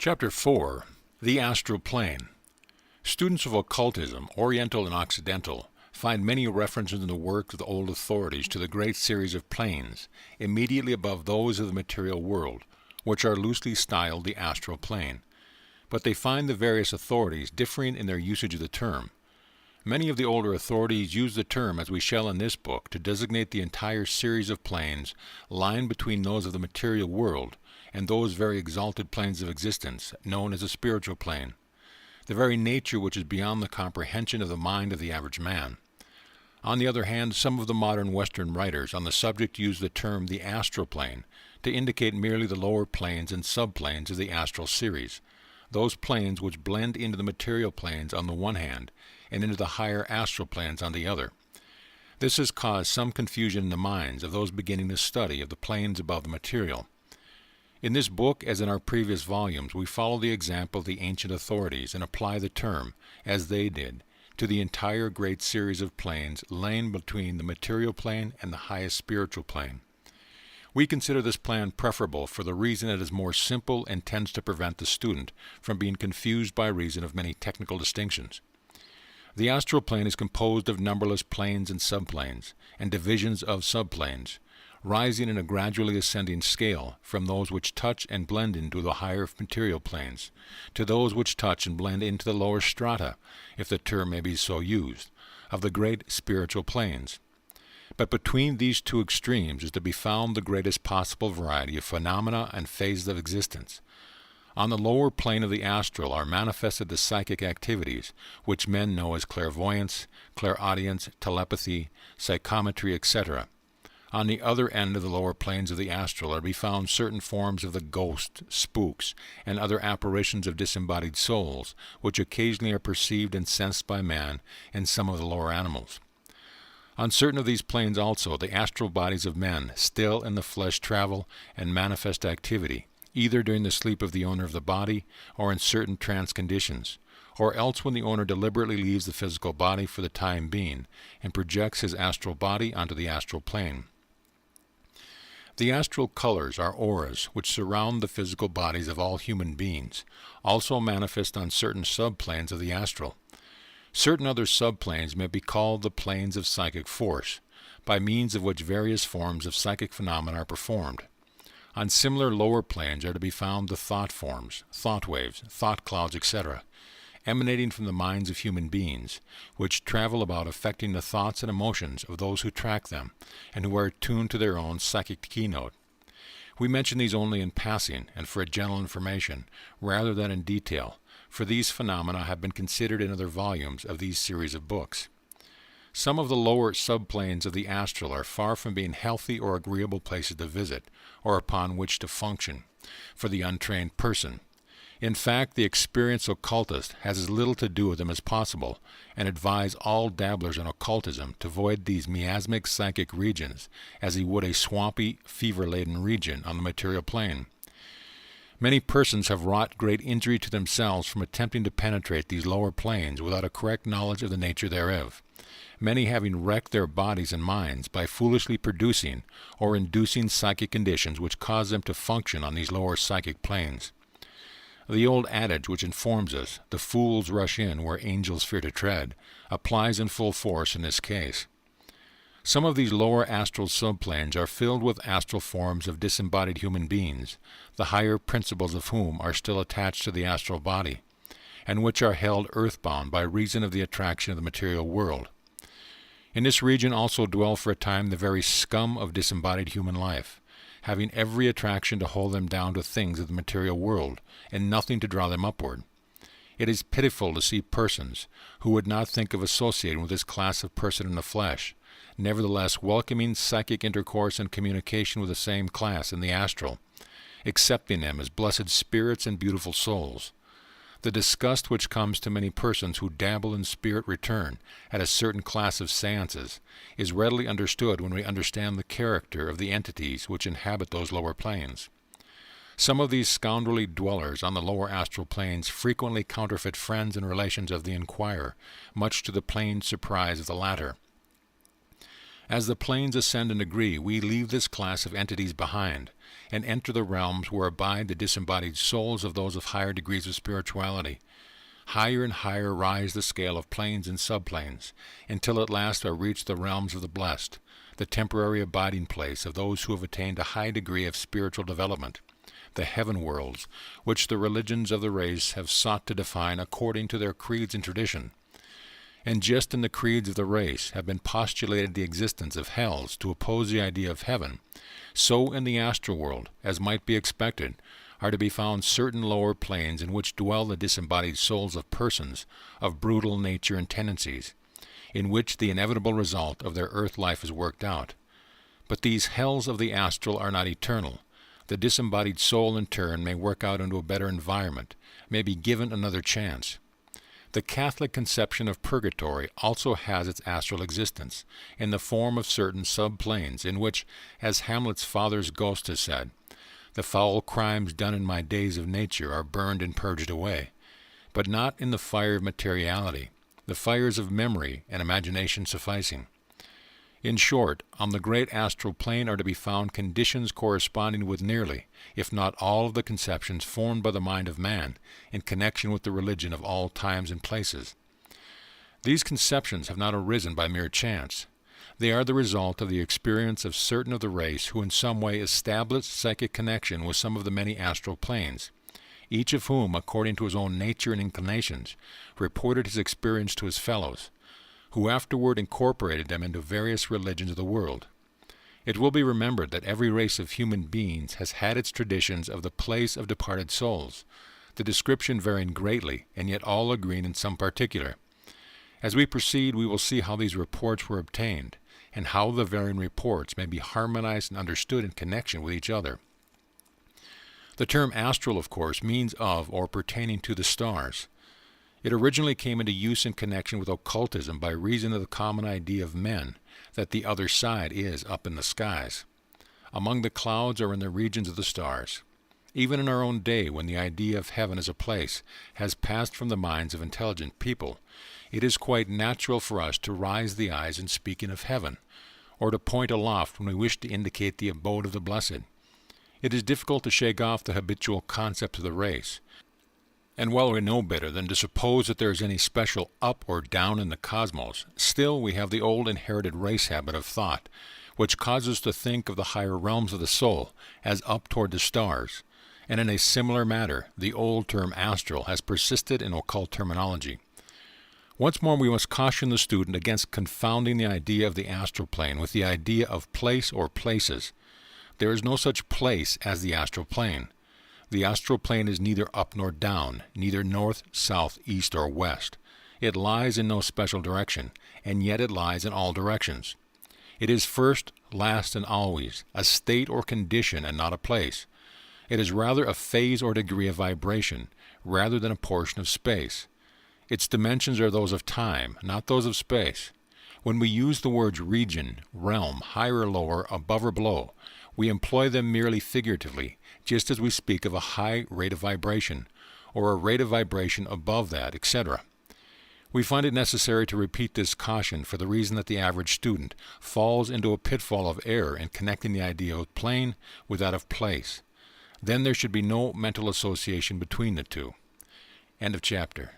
Chapter 4. The Astral Plane. Students of occultism, Oriental and Occidental, find many references in the works of the old authorities to the great series of planes, immediately above those of the material world, which are loosely styled the astral plane. But they find the various authorities differing in their usage of the term. Many of the older authorities use the term, as we shall in this book, to designate the entire series of planes lying between those of the material world and those very exalted planes of existence, known as the spiritual plane, the very nature which is beyond the comprehension of the mind of the average man. On the other hand, some of the modern Western writers on the subject use the term the astral plane to indicate merely the lower planes and subplanes of the astral series, those planes which blend into the material planes on the one hand and into the higher astral planes on the other. This has caused some confusion in the minds of those beginning the study of the planes above the material. In this book, as in our previous volumes, we follow the example of the ancient authorities and apply the term, as they did, to the entire great series of planes lying between the material plane and the highest spiritual plane. We consider this plan preferable for the reason it is more simple and tends to prevent the student from being confused by reason of many technical distinctions. The astral plane is composed of numberless planes and subplanes, and divisions of subplanes, rising in a gradually ascending scale from those which touch and blend into the higher material planes, to those which touch and blend into the lower strata, if the term may be so used, of the great spiritual planes. But between these two extremes is to be found the greatest possible variety of phenomena and phases of existence. On the lower plane of the astral are manifested the psychic activities, which men know as clairvoyance, clairaudience, telepathy, psychometry, etc. On the other end of the lower planes of the astral are to be found certain forms of the ghosts, spooks, and other apparitions of disembodied souls, which occasionally are perceived and sensed by man and some of the lower animals. On certain of these planes also, the astral bodies of men still in the flesh travel and manifest activity, either during the sleep of the owner of the body or in certain trance conditions, or else when the owner deliberately leaves the physical body for the time being and projects his astral body onto the astral plane. The astral colors are auras which surround the physical bodies of all human beings, also manifest on certain subplanes of the astral. Certain other subplanes may be called the planes of psychic force, by means of which various forms of psychic phenomena are performed. On similar lower planes are to be found the thought forms, thought waves, thought clouds, etc., emanating from the minds of human beings, which travel about affecting the thoughts and emotions of those who track them, and who are tuned to their own psychic keynote. We mention these only in passing and for a general information, rather than in detail, for these phenomena have been considered in other volumes of these series of books. Some of the lower subplanes of the astral are far from being healthy or agreeable places to visit, or upon which to function, for the untrained person. In fact, the experienced occultist has as little to do with them as possible, and advise all dabblers in occultism to avoid these miasmic psychic regions as he would a swampy, fever-laden region on the material plane. Many persons have wrought great injury to themselves from attempting to penetrate these lower planes without a correct knowledge of the nature thereof, many having wrecked their bodies and minds by foolishly producing or inducing psychic conditions which cause them to function on these lower psychic planes. The old adage which informs us, "The fools rush in where angels fear to tread," applies in full force in this case. Some of these lower astral subplanes are filled with astral forms of disembodied human beings, the higher principles of whom are still attached to the astral body, and which are held earthbound by reason of the attraction of the material world. In this region also dwell for a time the very scum of disembodied human life, having every attraction to hold them down to things of the material world, and nothing to draw them upward. It is pitiful to see persons, who would not think of associating with this class of person in the flesh, nevertheless welcoming psychic intercourse and communication with the same class in the astral, accepting them as blessed spirits and beautiful souls. The disgust which comes to many persons who dabble in spirit return at a certain class of seances is readily understood when we understand the character of the entities which inhabit those lower planes. Some of these scoundrelly dwellers on the lower astral planes frequently counterfeit friends and relations of the inquirer, much to the plain surprise of the latter. As the planes ascend and agree, we leave this class of entities behind, and enter the realms where abide the disembodied souls of those of higher degrees of spirituality. Higher and higher rise the scale of planes and subplanes, until at last are reached the realms of the blessed, the temporary abiding place of those who have attained a high degree of spiritual development, the heaven worlds, which the religions of the race have sought to define according to their creeds and tradition. And just in the creeds of the race have been postulated the existence of hells to oppose the idea of heaven, so in the astral world, as might be expected, are to be found certain lower planes in which dwell the disembodied souls of persons of brutal nature and tendencies, in which the inevitable result of their earth life is worked out. But these hells of the astral are not eternal. The disembodied soul in turn may work out into a better environment, may be given another chance. The Catholic conception of purgatory also has its astral existence, in the form of certain subplanes in which, as Hamlet's father's ghost has said, the foul crimes done in my days of nature are burned and purged away, but not in the fire of materiality, the fires of memory and imagination sufficing. In short, on the great astral plane are to be found conditions corresponding with nearly, if not all, of the conceptions formed by the mind of man in connection with the religion of all times and places. These conceptions have not arisen by mere chance. They are the result of the experience of certain of the race who in some way established psychic connection with some of the many astral planes, each of whom, according to his own nature and inclinations, reported his experience to his fellows, who afterward incorporated them into various religions of the world. It will be remembered that every race of human beings has had its traditions of the place of departed souls, the description varying greatly, and yet all agreeing in some particular. As we proceed, we will see how these reports were obtained, and how the varying reports may be harmonized and understood in connection with each other. The term astral, of course, means of or pertaining to the stars. It originally came into use in connection with occultism by reason of the common idea of men that the other side is up in the skies, among the clouds or in the regions of the stars. Even in our own day, when the idea of heaven as a place has passed from the minds of intelligent people, it is quite natural for us to raise the eyes in speaking of heaven, or to point aloft when we wish to indicate the abode of the blessed. It is difficult to shake off the habitual concept of the race, and while we know better than to suppose that there is any special up or down in the cosmos, still we have the old inherited race habit of thought, which causes us to think of the higher realms of the soul as up toward the stars, and in a similar matter the old term astral has persisted in occult terminology. Once more we must caution the student against confounding the idea of the astral plane with the idea of place or places. There is no such place as the astral plane. The astral plane is neither up nor down, neither north, south, east, or west. It lies in no special direction, and yet it lies in all directions. It is first, last, and always, a state or condition and not a place. It is rather a phase or degree of vibration, rather than a portion of space. Its dimensions are those of time, not those of space. When we use the words region, realm, higher or lower, above or below, we employ them merely figuratively, just as we speak of a high rate of vibration, or a rate of vibration above that, etc. We find it necessary to repeat this caution for the reason that the average student falls into a pitfall of error in connecting the idea of plane with that of place. Then there should be no mental association between the two. End of chapter.